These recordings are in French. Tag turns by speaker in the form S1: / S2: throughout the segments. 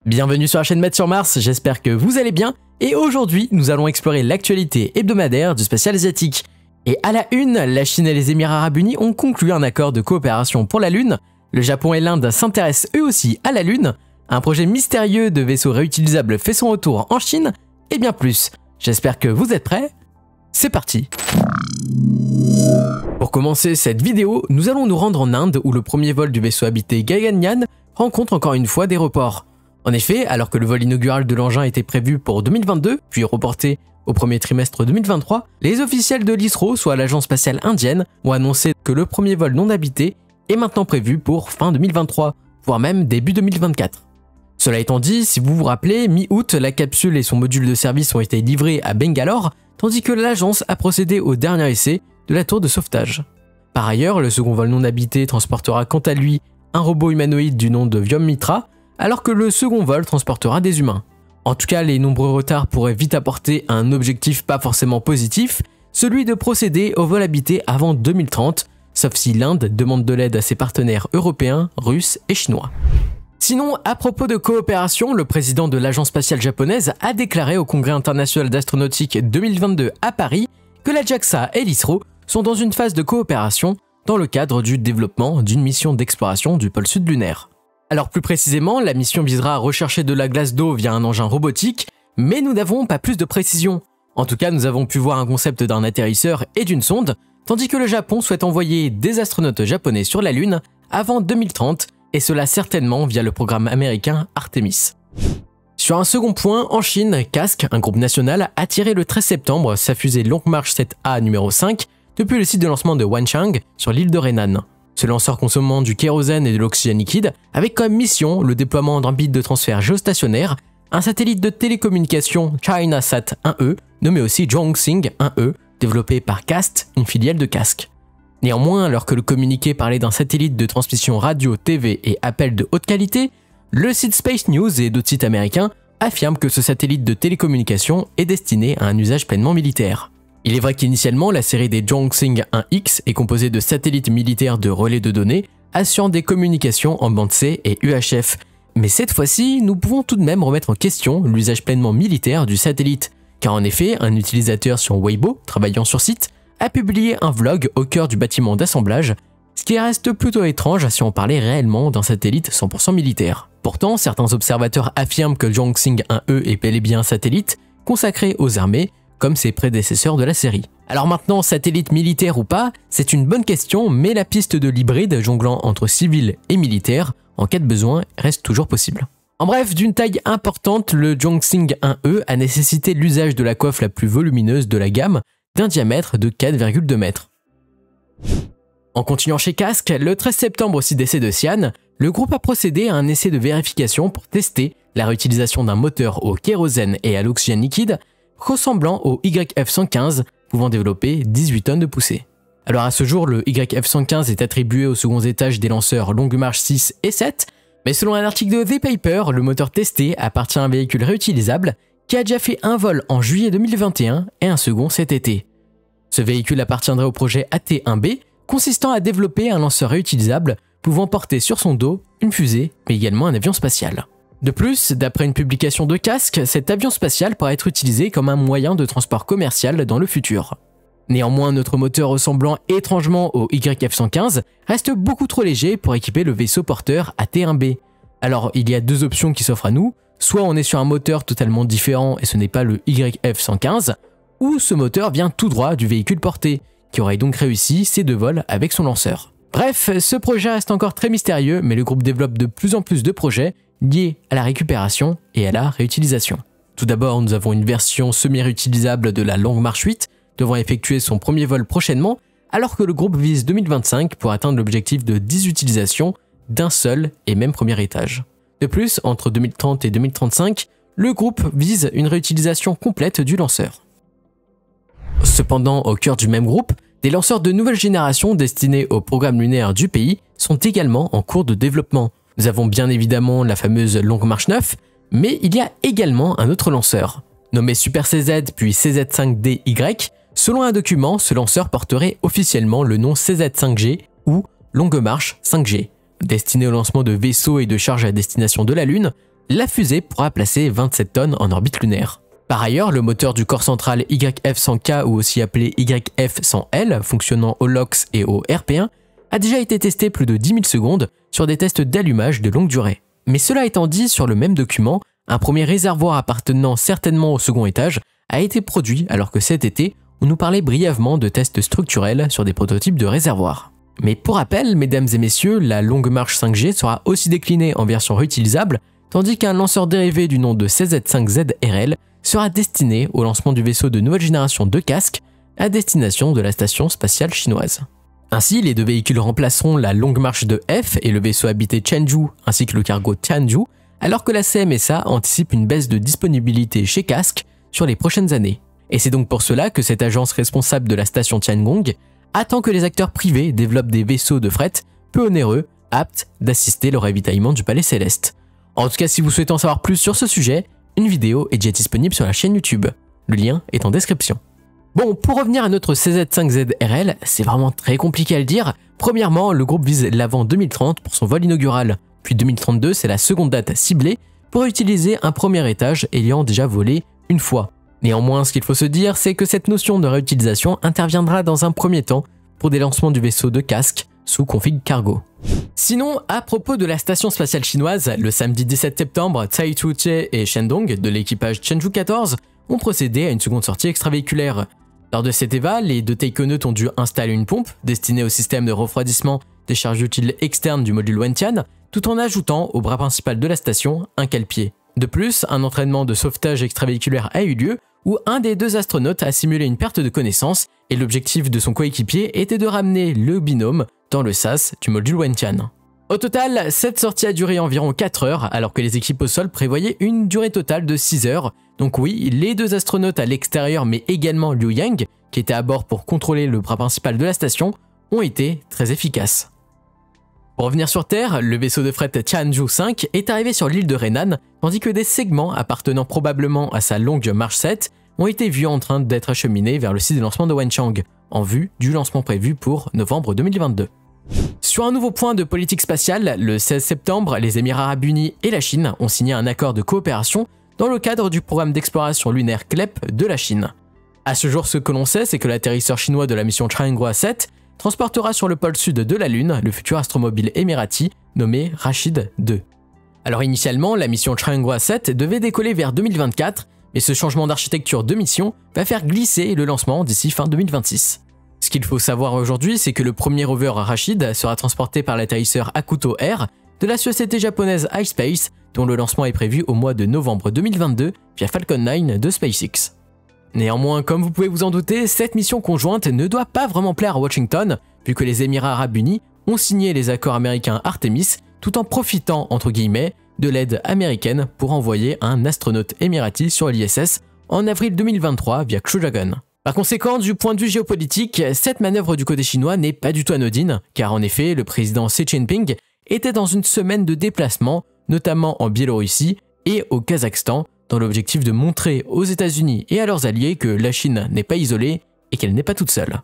S1: Bienvenue sur la chaîne Maths sur Mars, j'espère que vous allez bien et aujourd'hui nous allons explorer l'actualité hebdomadaire du spatial asiatique. Et à la une, la Chine et les Émirats Arabes Unis ont conclu un accord de coopération pour la Lune, le Japon et l'Inde s'intéressent eux aussi à la Lune, un projet mystérieux de vaisseau réutilisable fait son retour en Chine et bien plus. J'espère que vous êtes prêts, c'est parti. Pour commencer cette vidéo, nous allons nous rendre en Inde où le premier vol du vaisseau habité Gaganyaan rencontre encore une fois des reports. En effet, alors que le vol inaugural de l'engin était prévu pour 2022, puis reporté au premier trimestre 2023, les officiels de l'ISRO, soit l'agence spatiale indienne, ont annoncé que le premier vol non habité est maintenant prévu pour fin 2023, voire même début 2024. Cela étant dit, si vous vous rappelez, mi-août, la capsule et son module de service ont été livrés à Bangalore, tandis que l'agence a procédé au dernier essai de la tour de sauvetage. Par ailleurs, le second vol non habité transportera quant à lui un robot humanoïde du nom de Vyomitra, alors que le second vol transportera des humains. En tout cas, les nombreux retards pourraient vite apporter un objectif pas forcément positif, celui de procéder au vol habité avant 2030, sauf si l'Inde demande de l'aide à ses partenaires européens, russes et chinois. Sinon, à propos de coopération, le président de l'agence spatiale japonaise a déclaré au Congrès international d'astronautique 2022 à Paris que la JAXA et l'ISRO sont dans une phase de coopération dans le cadre du développement d'une mission d'exploration du pôle sud lunaire. Alors plus précisément, la mission visera à rechercher de la glace d'eau via un engin robotique, mais nous n'avons pas plus de précision. En tout cas, nous avons pu voir un concept d'un atterrisseur et d'une sonde, tandis que le Japon souhaite envoyer des astronautes japonais sur la Lune avant 2030, et cela certainement via le programme américain Artemis. Sur un second point, en Chine, KASK, un groupe national, a tiré le 13 septembre sa fusée Long March 7A numéro 5 depuis le site de lancement de Wenchang sur l'île de Rhénan. Ce lanceur consommant du kérosène et de l'oxygène liquide avait comme mission le déploiement d'un bit de transfert géostationnaire, un satellite de télécommunication ChinaSat 1E, nommé aussi Zhongxing 1E, développé par KAST, une filiale de KASK. Néanmoins, alors que le communiqué parlait d'un satellite de transmission radio, TV et appel de haute qualité, le site Space News et d'autres sites américains affirment que ce satellite de télécommunication est destiné à un usage pleinement militaire. Il est vrai qu'initialement, la série des Zhongxing 1X est composée de satellites militaires de relais de données assurant des communications en bande C et UHF. Mais cette fois-ci, nous pouvons tout de même remettre en question l'usage pleinement militaire du satellite. Car en effet, un utilisateur sur Weibo, travaillant sur site, a publié un vlog au cœur du bâtiment d'assemblage, ce qui reste plutôt étrange si on parlait réellement d'un satellite 100% militaire. Pourtant, certains observateurs affirment que Zhongxing 1E est bel et bien un satellite consacré aux armées, comme ses prédécesseurs de la série. Alors maintenant, satellite militaire ou pas, c'est une bonne question, mais la piste de l'hybride jonglant entre civil et militaire, en cas de besoin, reste toujours possible. En bref, d'une taille importante, le Zhongxing 1E a nécessité l'usage de la coiffe la plus volumineuse de la gamme, d'un diamètre de 4,2 mètres. En continuant chez KASK, le 13 septembre au CDC de Xi'an, le groupe a procédé à un essai de vérification pour tester la réutilisation d'un moteur au kérosène et à l'oxygène liquide, ressemblant au YF-115, pouvant développer 18 tonnes de poussée. Alors à ce jour, le YF-115 est attribué aux seconds étages des lanceurs Long March 6 et 7, mais selon un article de The Paper, le moteur testé appartient à un véhicule réutilisable qui a déjà fait un vol en juillet 2021 et un second cet été. Ce véhicule appartiendrait au projet AT-1B, consistant à développer un lanceur réutilisable pouvant porter sur son dos une fusée, mais également un avion spatial. De plus, d'après une publication de KASK, cet avion spatial pourrait être utilisé comme un moyen de transport commercial dans le futur. Néanmoins, notre moteur ressemblant étrangement au YF-115 reste beaucoup trop léger pour équiper le vaisseau porteur AT-1B. Alors, il y a deux options qui s'offrent à nous, soit on est sur un moteur totalement différent et ce n'est pas le YF-115, ou ce moteur vient tout droit du véhicule porté, qui aurait donc réussi ses deux vols avec son lanceur. Bref, ce projet reste encore très mystérieux, mais le groupe développe de plus en plus de projets liés à la récupération et à la réutilisation. Tout d'abord, nous avons une version semi-réutilisable de la Long March 8, devant effectuer son premier vol prochainement, alors que le groupe vise 2025 pour atteindre l'objectif de 10 utilisations d'un seul et même premier étage. De plus, entre 2030 et 2035, le groupe vise une réutilisation complète du lanceur. Cependant, au cœur du même groupe, des lanceurs de nouvelle génération destinés au programme lunaire du pays sont également en cours de développement. Nous avons bien évidemment la fameuse Long March 9, mais il y a également un autre lanceur. Nommé Super CZ puis CZ5DY, selon un document, ce lanceur porterait officiellement le nom CZ5G ou Longue Marche 5G. Destiné au lancement de vaisseaux et de charges à destination de la Lune, la fusée pourra placer 27 tonnes en orbite lunaire. Par ailleurs, le moteur du corps central YF-100K ou aussi appelé YF-100L, fonctionnant au LOX et au RP1, a déjà été testé plus de 10 000 secondes sur des tests d'allumage de longue durée. Mais cela étant dit, sur le même document, un premier réservoir appartenant certainement au second étage a été produit alors que cet été, on nous parlait brièvement de tests structurels sur des prototypes de réservoirs. Mais pour rappel, mesdames et messieurs, la longue marche 5G sera aussi déclinée en version réutilisable, tandis qu'un lanceur dérivé du nom de CZ5ZRL sera destiné au lancement du vaisseau de nouvelle génération de casque à destination de la station spatiale chinoise. Ainsi, les deux véhicules remplaceront la longue marche de F et le vaisseau habité Chenzhou ainsi que le cargo Tianzhou, alors que la CMSA anticipe une baisse de disponibilité chez Casque sur les prochaines années. Et c'est donc pour cela que cette agence responsable de la station Tiangong attend que les acteurs privés développent des vaisseaux de fret peu onéreux, aptes d'assister au ravitaillement du Palais Céleste. En tout cas, si vous souhaitez en savoir plus sur ce sujet, une vidéo est déjà disponible sur la chaîne YouTube. Le lien est en description. Bon, pour revenir à notre CZ5ZRL, c'est vraiment très compliqué à le dire. Premièrement, le groupe vise l'avant 2030 pour son vol inaugural, puis 2032 c'est la seconde date ciblée pour utiliser un premier étage ayant déjà volé une fois. Néanmoins, ce qu'il faut se dire, c'est que cette notion de réutilisation interviendra dans un premier temps pour des lancements du vaisseau de casque sous config cargo. Sinon, à propos de la station spatiale chinoise, le samedi 17 septembre, Tsai Tzu-che et Shendong de l'équipage Chenzhou 14 ont procédé à une seconde sortie extravéhiculaire. Lors de cet EVA, les deux taïkonautes ont dû installer une pompe destinée au système de refroidissement des charges utiles externes du module Wentian, tout en ajoutant au bras principal de la station un cale-pied. De plus, un entraînement de sauvetage extravéhiculaire a eu lieu où un des deux astronautes a simulé une perte de connaissance et l'objectif de son coéquipier était de ramener le binôme dans le sas du module Wentian. Au total, cette sortie a duré environ 4 heures alors que les équipes au sol prévoyaient une durée totale de 6 heures. Donc oui, les deux astronautes à l'extérieur mais également Liu Yang, qui était à bord pour contrôler le bras principal de la station, ont été très efficaces. Pour revenir sur Terre, le vaisseau de fret Tianzhou 5 est arrivé sur l'île de Hainan, tandis que des segments appartenant probablement à sa longue marche 7 ont été vus en train d'être acheminés vers le site de lancement de Wenchang, en vue du lancement prévu pour novembre 2022. Sur un nouveau point de politique spatiale, le 16 septembre, les Émirats Arabes Unis et la Chine ont signé un accord de coopération dans le cadre du programme d'exploration lunaire CLEP de la Chine. À ce jour, ce que l'on sait, c'est que l'atterrisseur chinois de la mission Changhua 7 transportera sur le pôle sud de la Lune le futur astromobile émirati nommé Rashid 2. Alors initialement, la mission Changhua 7 devait décoller vers 2024, mais ce changement d'architecture de mission va faire glisser le lancement d'ici fin 2026. Ce qu'il faut savoir aujourd'hui, c'est que le premier rover Rashid sera transporté par l'atterrisseur Hakuto Air de la société japonaise iSpace, dont le lancement est prévu au mois de novembre 2022 via Falcon 9 de SpaceX. Néanmoins, comme vous pouvez vous en douter, cette mission conjointe ne doit pas vraiment plaire à Washington, vu que les Émirats Arabes Unis ont signé les accords américains Artemis, tout en profitant, entre guillemets, de l'aide américaine pour envoyer un astronaute émirati sur l'ISS en avril 2023 via Crew Dragon. Par conséquent, du point de vue géopolitique, cette manœuvre du côté chinois n'est pas du tout anodine, car en effet, le président Xi Jinping était dans une semaine de déplacement, notamment en Biélorussie et au Kazakhstan, dans l'objectif de montrer aux États-Unis et à leurs alliés que la Chine n'est pas isolée et qu'elle n'est pas toute seule.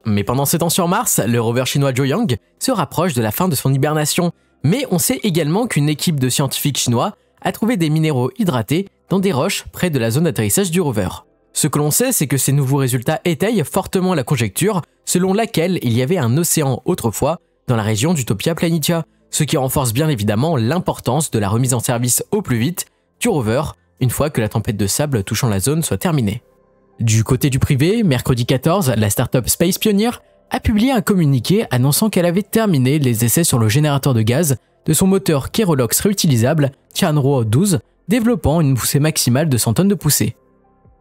S1: Mais pendant ce temps sur Mars, le rover chinois Zhuoyang se rapproche de la fin de son hibernation, mais on sait également qu'une équipe de scientifiques chinois a trouvé des minéraux hydratés dans des roches près de la zone d'atterrissage du rover. Ce que l'on sait, c'est que ces nouveaux résultats étayent fortement la conjecture selon laquelle il y avait un océan autrefois dans la région d'Utopia Planitia, ce qui renforce bien évidemment l'importance de la remise en service au plus vite du rover une fois que la tempête de sable touchant la zone soit terminée. Du côté du privé, mercredi 14, la startup Space Pioneer a publié un communiqué annonçant qu'elle avait terminé les essais sur le générateur de gaz de son moteur Kerolox réutilisable Tianruo 12, développant une poussée maximale de 100 tonnes de poussée.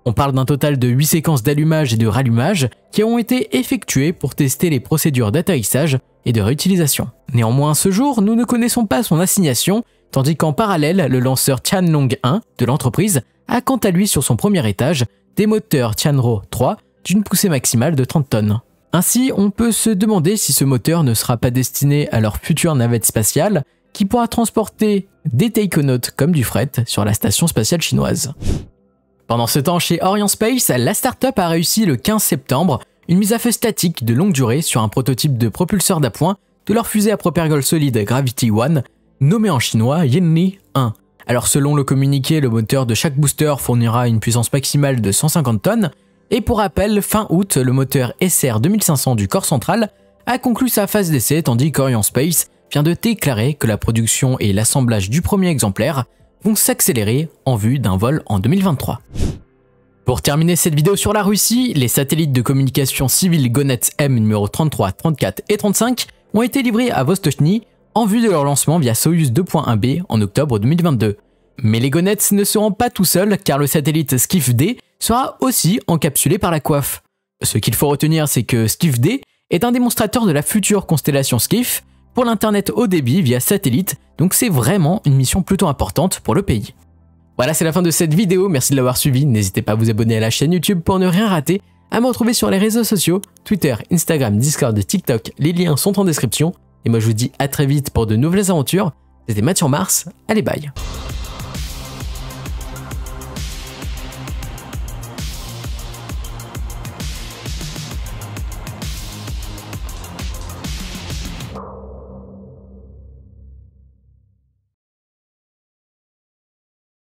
S1: On parle d'un total de 8 séquences d'allumage et de rallumage qui ont été effectuées pour tester les procédures d'atterrissage et de réutilisation. Néanmoins, ce jour, nous ne connaissons pas son assignation, tandis qu'en parallèle, le lanceur Tianlong 1 de l'entreprise a quant à lui sur son premier étage des moteurs Tianruo 3 d'une poussée maximale de 30 tonnes. Ainsi, on peut se demander si ce moteur ne sera pas destiné à leur future navette spatiale qui pourra transporter des taïkonautes comme du fret sur la station spatiale chinoise. Pendant ce temps, chez Orion Space, la startup a réussi le 15 septembre une mise à feu statique de longue durée sur un prototype de propulseur d'appoint de leur fusée à propergol solide Gravity 1, nommé en chinois Yinli 1. Alors selon le communiqué, le moteur de chaque booster fournira une puissance maximale de 150 tonnes, et pour rappel, fin août, le moteur SR 2500 du corps central a conclu sa phase d'essai, tandis qu'Orion Space vient de déclarer que la production et l'assemblage du premier exemplaire vont s'accélérer en vue d'un vol en 2023. Pour terminer cette vidéo sur la Russie, les satellites de communication civile Gonet M numéro 33, 34 et 35 ont été livrés à Vostochny en vue de leur lancement via Soyuz 2.1B en octobre 2022. Mais les Gonets ne seront pas tout seuls car le satellite Skif-D sera aussi encapsulé par la coiffe. Ce qu'il faut retenir, c'est que Skif-D est un démonstrateur de la future constellation Skif pour l'internet haut débit via satellite, donc c'est vraiment une mission plutôt importante pour le pays. Voilà, c'est la fin de cette vidéo, merci de l'avoir suivi, n'hésitez pas à vous abonner à la chaîne YouTube pour ne rien rater, à me retrouver sur les réseaux sociaux, Twitter, Instagram, Discord, TikTok, les liens sont en description, et moi je vous dis à très vite pour de nouvelles aventures, c'était Mathieu Mars, allez bye.